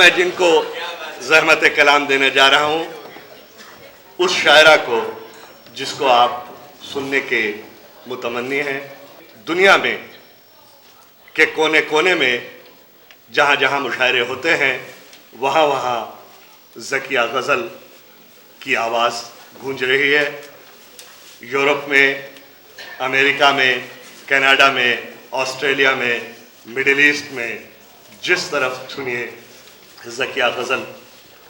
मैं जिनको ज़हमत कलाम देने जा रहा हूँ, उस शायरा को जिसको आप सुनने के मुतमन्नी हैं। दुनिया में के कोने कोने में जहाँ जहाँ मुशायरे होते हैं, वहाँ वहाँ ज़किया गज़ल की आवाज़ गूंज रही है। यूरोप में, अमेरिका में, कनाडा में, ऑस्ट्रेलिया में, मिडिल ईस्ट में, जिस तरफ सुनिए ज़किया गज़ल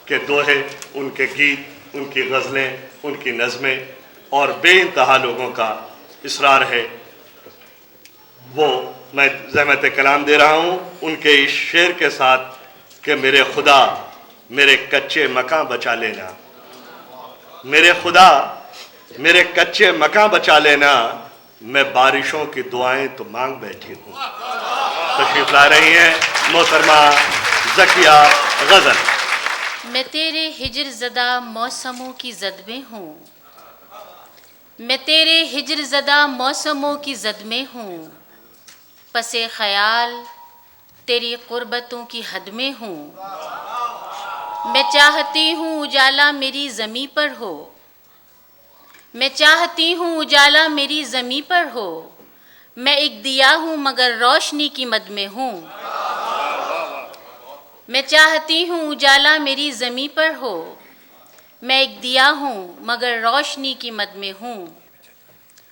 के दोहे, उनके गीत, उनकी गज़लें, उनकी नज़में और बेइंतहा लोगों का इसरार है। वो मैं ज़हमत कलाम दे रहा हूँ उनके इस शेर के साथ कि मेरे खुदा मेरे कच्चे मकान बचा लेना, मेरे खुदा मेरे कच्चे मकान बचा लेना, मैं बारिशों की दुआएं तो मांग बैठी हूँ। तशरीफ ला रही हैं मोहतरमा ज़किया गज़ल। मैं तेरे हिजर ज़दा मौसमों की ज़द में हूँ, मैं तेरे हिजर ज़दा मौसमों की ज़द में हूँ, पसे ख़याल तेरी क़ुर्बतों की हद में हूँ। मैं चाहती हूँ उजाला मेरी ज़मीं पर हो, मैं चाहती हूँ उजाला मेरी ज़मीं पर हो, मैं एक दिया हूँ मगर रोशनी की मद में हूँ। मैं चाहती हूँ उजाला मेरी ज़मीं पर हो, मैं एक दिया हूँ मगर रोशनी की मद में हूँ।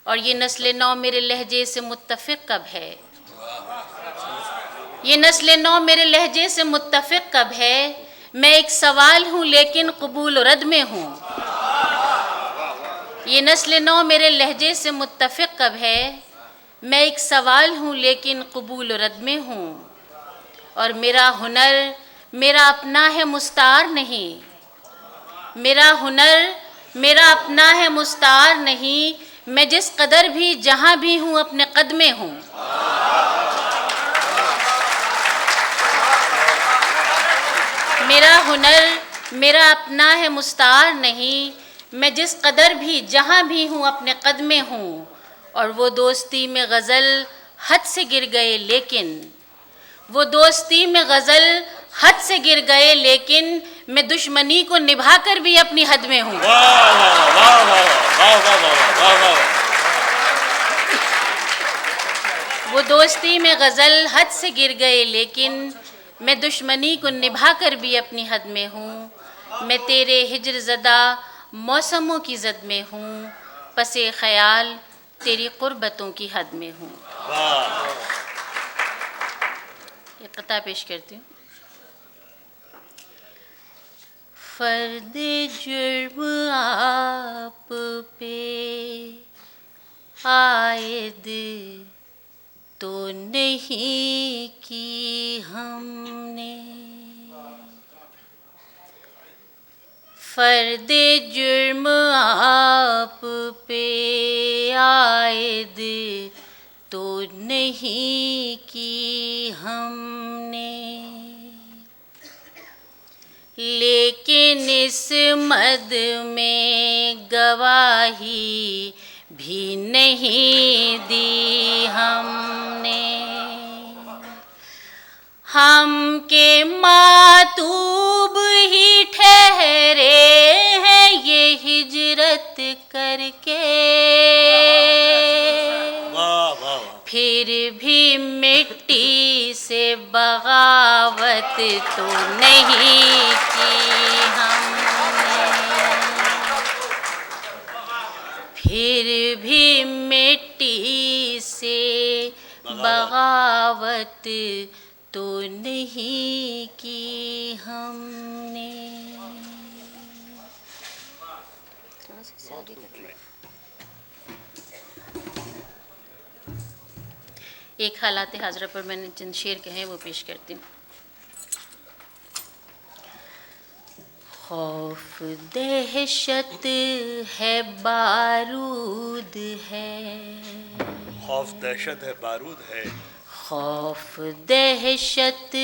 और ये नस्ल नौ मेरे लहजे से मुत्तफ़िक़ कब है, ये नस्ल नौ मेरे लहजे से मुत्तफ़िक़ कब है, मैं एक सवाल हूँ लेकिन कबूल रद में हूँ। ये नस्ल नौ मेरे लहजे से मुत्तफ़िक़ कब है, मैं एक सवाल हूँ लेकिन कबूल रद में हूँ। और मेरा हुनर मेरा अपना है मुस्तार नहीं, मेरा हुनर मेरा अपना है मुस्तार नहीं, मैं जिस कदर भी जहाँ भी हूँ अपने कद में हूँ। मेरा हुनर मेरा अपना है मुस्तार नहीं, मैं जिस कदर भी जहाँ भी हूँ अपने कद में हूँ। और वो दोस्ती में गज़ल हद से गिर गए लेकिन, वो दोस्ती में गज़ल हद से गिर गए लेकिन, मैं दुश्मनी को निभा कर भी अपनी हद में हूँ। वो दोस्ती में गज़ल हद से गिर गए लेकिन, मैं दुश्मनी को निभा कर भी अपनी हद में हूँ। मैं तेरे हिजर ज़दा मौसमों की ज़द में हूँ, पसे ख़याल तेरी क़ुर्बतों की हद में हूँ। ये क़ता पेश करती हूँ। फ़र्द जुर्म आप पे आयद तो नहीं की हमने, फ़र्द जुर्म आप पे आयद तो नहीं की हमने, लेकिन इस मद में गवाही भी नहीं दी हमने। हम के मातूब ही ठहरे हैं ये हिजरत करके, फिर भी मिट्टी से बगावत तो नहीं की हमने, फिर भी मिट्टी से बगावत तो नहीं की हमने। एक हालात हाजरा पर मैंने जिन शेर कहे वो पेश करती हूँ। खौफ दहशत है बारूद है, खौफ दहशत है बारूद है, खौफ दहशत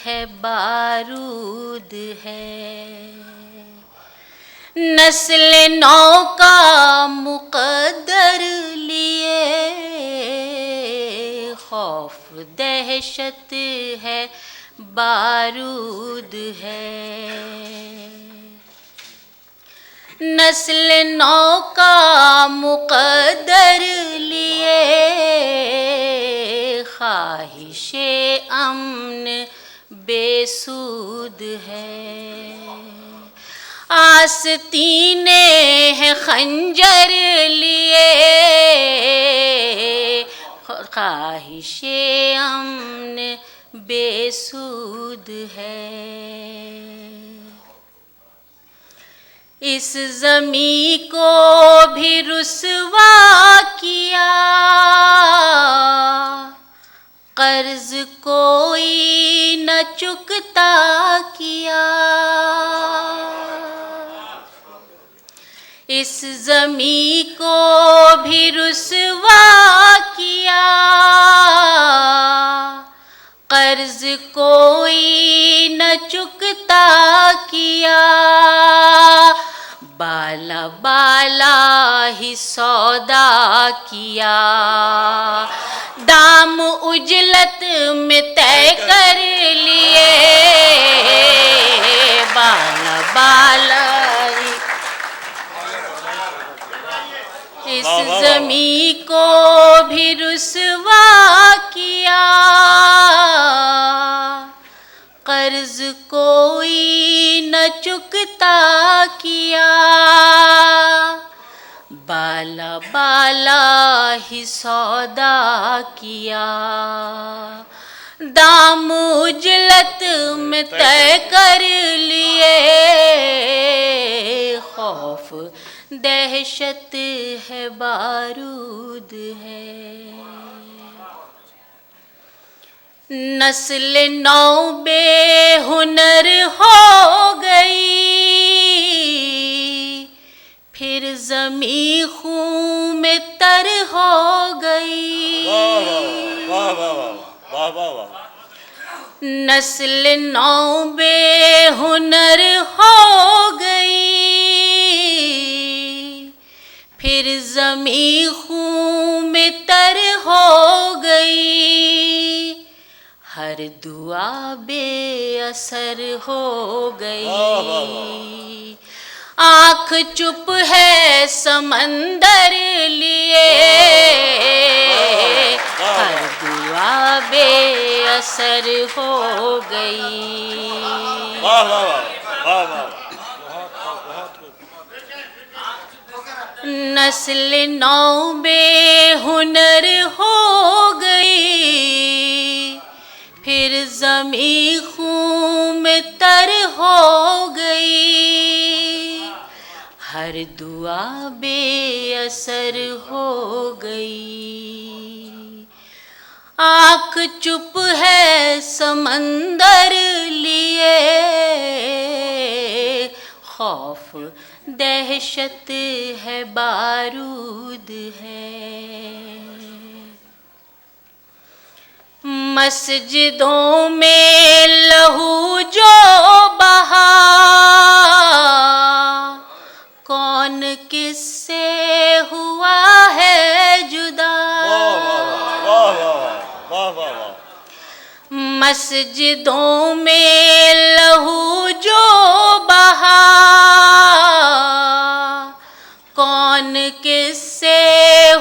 है बारूद है, नस्ल नौ का मुक़द्दर लिए, खौफ दहशत है बारूद है। नस्ल नौ का मुक़द्दर लिए ख्वाहिशे अमन बेसूद है। आस्तीने हैं खंजर लिए ख्वाहिशे अमन बेसूद है। इस ज़मी को भी रुसवा किया कर्ज कोई न चुकता किया। इस ज़मी को भी रुसवा किया कर्ज कोई न चुकता किया। बाला बाला ही सौदा किया दाम उजलत में तय कर लिए। बाला बाला ही इस ज़मी को भी रुसवा किया कर्ज कोई न चुकता किया। बाला बाला ही सौदा किया दाम उजलत में तय कर लिए। खौफ दहशत है बारूद है। नस्ल नौ बेहुनर हो गई फिर ज़मी खून में तर हो गई। वाह वाह वाह वाह वाह। नस्ल नौ बेहुनर हो गई फिर ज़मी खून में तर हो गई। हर दुआ बेअसर हो गई। आँख चुप है समंदर लिए हर दुआ बेअसर हो गई। वाह वाह वाह वाह। नस्ल नौ बेहुनर हो गई फिर ज़मी खून में तर हो गई। हर दुआ बेअसर हो गई। आँख चुप है समंदर लिए खौफ दहशत है बारूद है। मस्जिदों में लहू जो बहा कौन किससे हुआ है जुदा। मस्जिदों में लहू जो बहा कौन किससे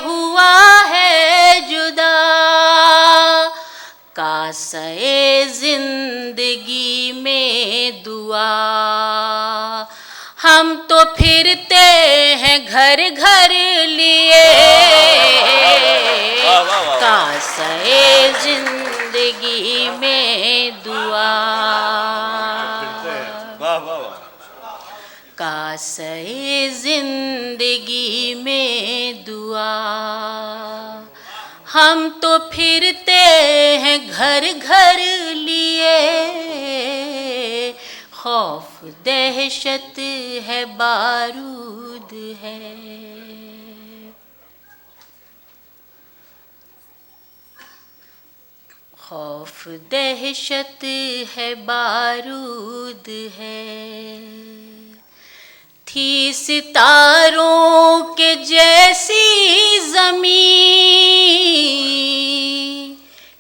हुआ है जुदा। कासे जिंदगी में दुआ हम तो फिरते हैं घर घर लिए। कासे जिंदगी में दुआ कासे जिंदगी में दुआ हम तो फिरते हैं घर घर लिए। खौफ दहशत है बारूद है। खौफ दहशत है बारूद है। थी सितारों के जैसी ज़मीं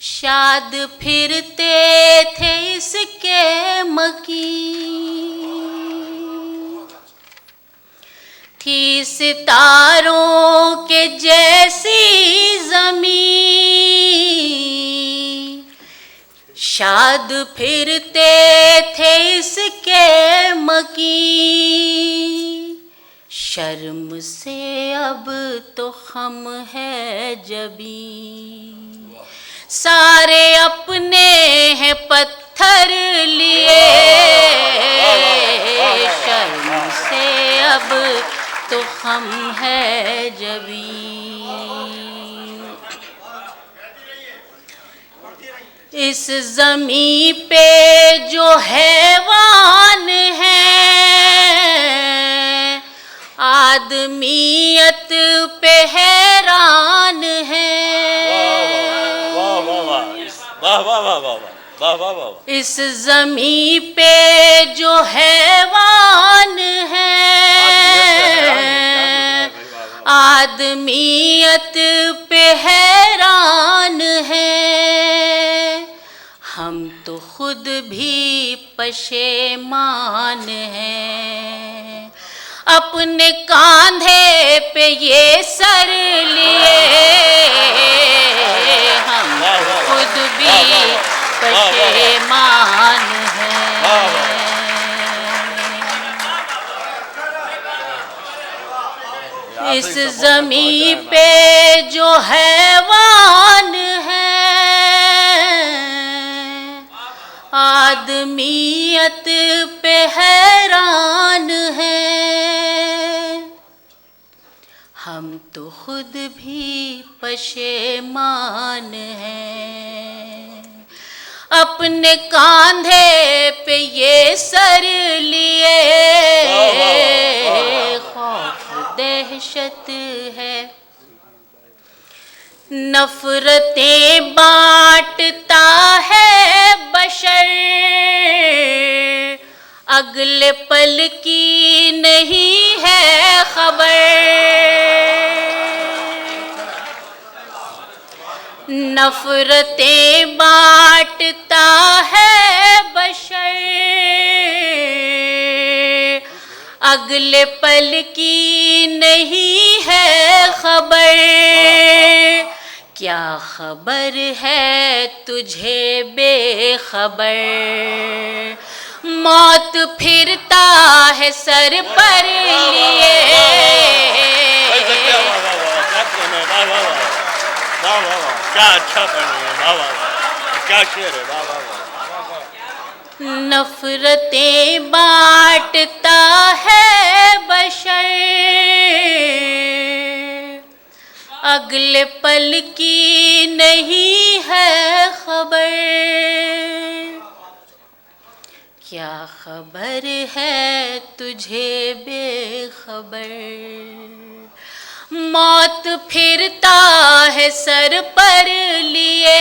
शाद फिरते थे इस इसके मकीन, थी सितारों के जैसी ज़मीन, शाद फिरते थे इसके मकीन, शर्म से अब तो खम है जबीं, सारे अपने हैं पत्थर लिए, शर्म से अब तो खम है जबीं। इस ज़मीं पे जो हैवान हैं, आदमियत पे हैरान हैं। वाह वाह वाह वाह वाह वाह वाह वाह वाह वाह। इस ज़मीं पे जो हैवान हैं, आदमियत पे हैरान हैं, हम तो खुद भी पशेमान हैं, अपने कांधे पे ये सर लिए, हम तो खुद भी पशेमान हैं। इस ज़मीं पे जो हैवान हैं, आदमियत पे हैरान हैं, हम तो खुद भी पशेमान हैं, अपने कांधे पे ये सर लिए, खौफ दहशत है, नफरतें बांटता है बशर, अगले पल की नहीं है खबर, नफरतें बांटता है बशर, अगले पल की नहीं है खबर, क्या खबर है तुझे बेखबर, मौत फिरता है सर पर लिए, क्या अच्छा पढ़े, वाह वाह, क्या शेर है, वाह वाह। नफरतें बांटता है बशर, अगले पल की नहीं है खबर, क्या खबर है तुझे बेखबर, मौत फिरता है सर पर लिए,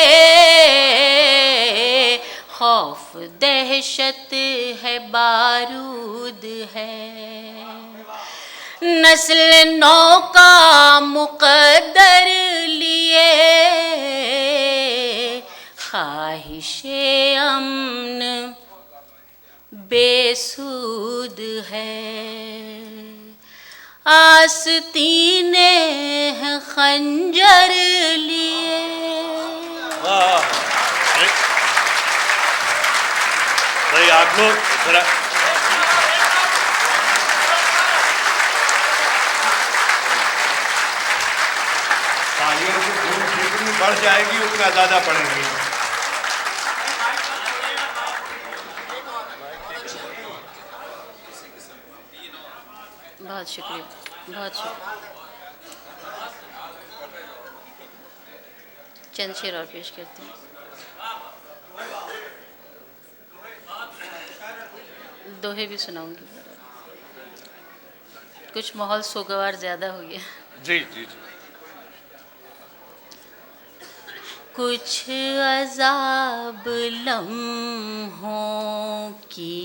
खौफ दहशत है बारूद है, नस्ल नौ का मुकद्दर लिए, ख्वाहिशे अमन बेसूद है, आस्तीने हैं खंजर लिए। भाई आप लोग जरा तालियों की धूम जितनी बढ़ जाएगी उतना ज़्यादा पड़ेंगी। बहुत शुक्रिया, बहुत शुक्रिया। चंद शेर और पेश करते हैं। दोहे भी सुनाऊंगी, कुछ माहौल सोगवार ज़्यादा हो गया। जी जी जी। कुछ अज़ाब लम्हों की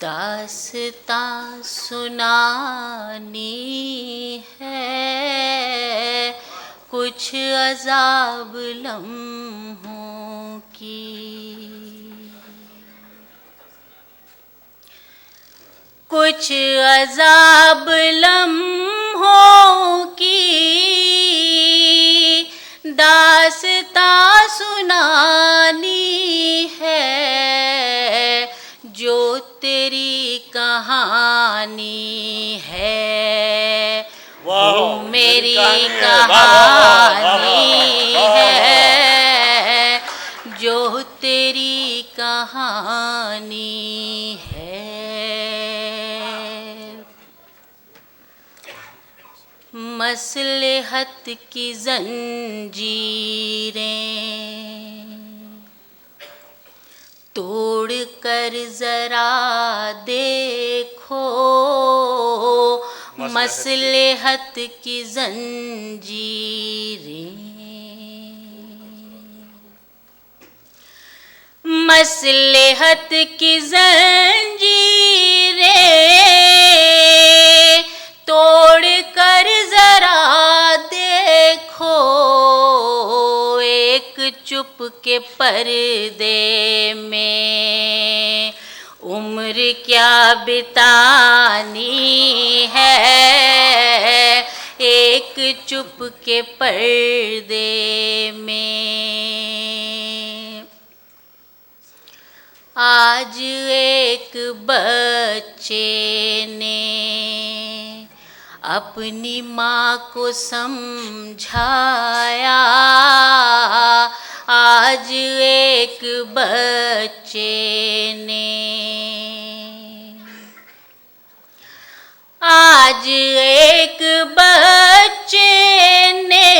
दास्तां सुनानी है, कुछ कुछ अजाब लम्हों की, कुछ अजाब लम्हों की दास्तां सुनानी है, जो तेरी कहानी है वो मेरी कहानी है, जो तेरी कहानी है। मसलहत की जंजीरें तोड़ कर जरा देखो, मसलहत की जंजीरें, मसलहत की जंजीरें तोड़ कर जरा देखो, एक चुप के पर्दे में उम्र क्या बितानी है, एक चुप के पर्दे में। आज एक बच्चे ने अपनी माँ को समझाया, आज एक बच्चे ने, आज एक बच्चे ने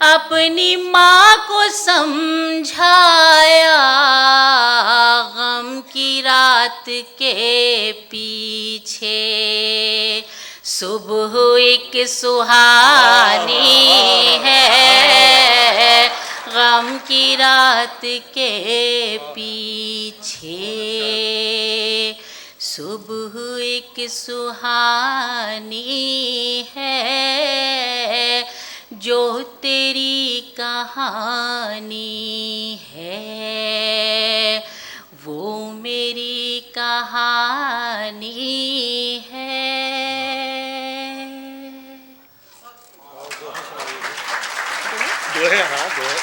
अपनी माँ को समझाया, गम की रात के पीछे सुबह एक सुहानी है, गम की रात के पीछे सुबह एक सुहानी है, जो तेरी कहानी है वो मेरी कहानी है। दोहे, हाँ दोहे,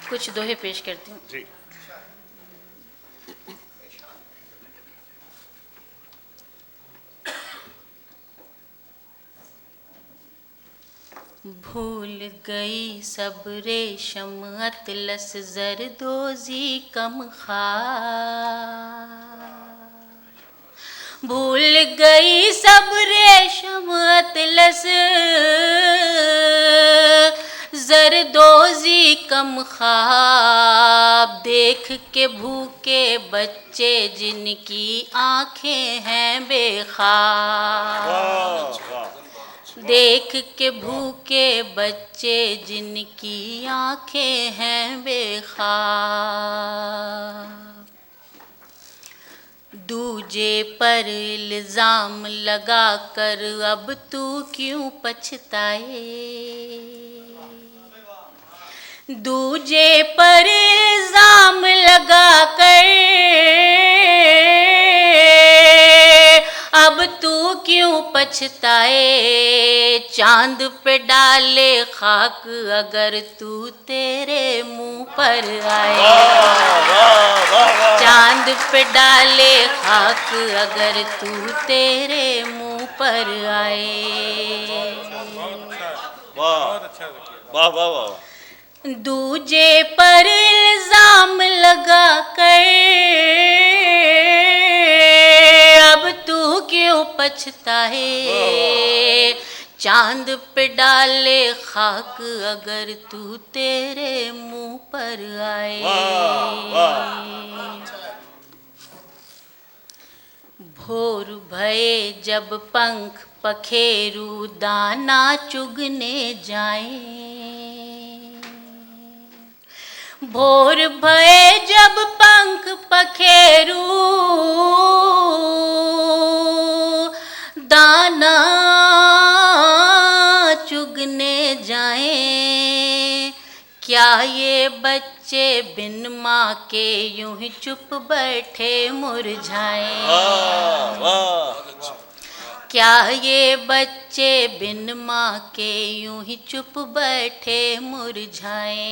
कुछ दोहे पेश करती हूँ जी। भूल गई सब रेशम अतलस जरदोजी कम खार, भूल गई सब रेशम अतलस जरदोजी कम ख्वाब, देख के भूखे बच्चे जिनकी आंखें हैं बेखाब, देख के भूखे बच्चे जिनकी आंखें हैं बेखाब, दूजे पर इल्जाम लगा कर अब तू क्यों पछताए, दूजे पर इल्जाम लगा कर अब तू क्यों पछताए, चांद पे डाले खाक अगर तू तेरे मुंह पर आए, चांद पे डाले खाक अगर तू तेरे मुंह पर आए। वाह वाह वाह वाह। दूजे पर इल्जाम लगा कर अब तू क्यों पछताए, चांद पे डाले खाक अगर तू तेरे मुंह पर आए। भोर भये जब पंख पखेरू दाना चुगने जाएं, भोर भये जब पंख पखेरू दाना ये बच्चे बिन माँ के यूं ही चुप बैठे मुरझाए, वाह क्या ये बच्चे बिन माँ के यूं ही चुप बैठे मुरझाए।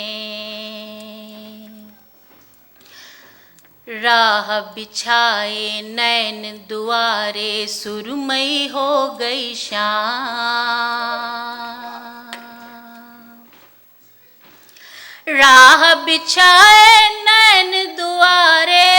राह बिछाए नैन दुआरे सुरमई हो गई शाम, राह बिछाए नैन दुआरे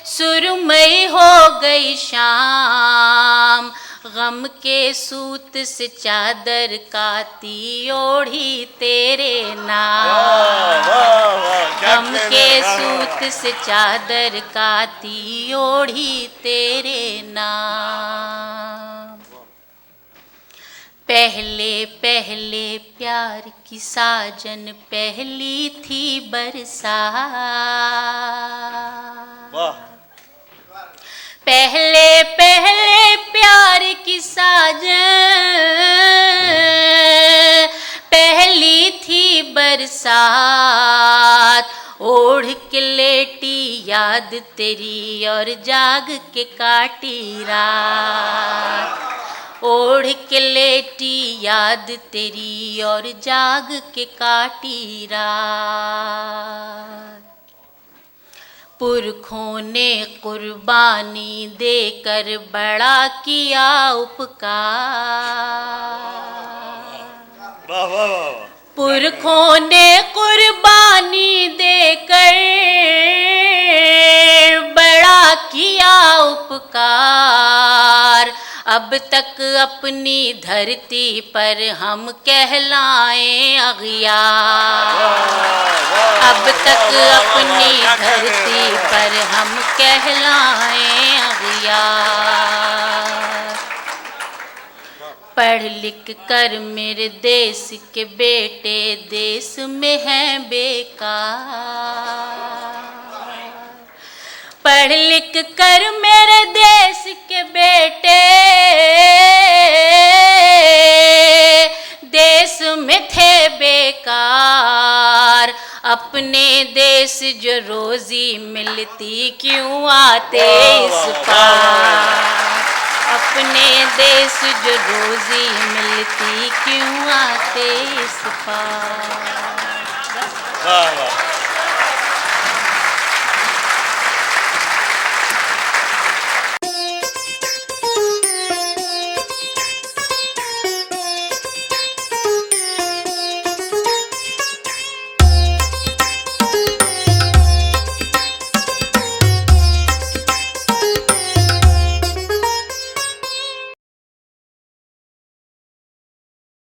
सुरमई हो गई शाम, गम के सूत से चादर काती ओढ़ी तेरे नाम, गम के सूत से चादर काती ओढ़ी तेरे नाम। पहले पहले प्यार की साजन पहली थी बरसात, पहले पहले प्यार की साजन पहली थी बरसात, ओढ़ के लेटी याद तेरी और जाग के काटी रात, ओढ़ के लेटी याद तेरी और जाग के काटी रात। पुरखों ने कुर्बानी देकर बड़ा किया उपकार, पुरखों ने कुर्बानी देकर बड़ा किया उपकार, अब तक अपनी धरती पर हम कहलाएं अगियार, अब तक अपनी धरती पर हम कहलाएं अगियार। पढ़ लिख कर मेरे देश के बेटे देश में हैं बेकार, पढ़ लिख कर मेरे देश के बेटे देश में थे बेकार, अपने देश जो रोजी मिलती क्यों आते इस पार, अपने देश जो रोजी मिलती क्यों आते इस पार। वाह वाह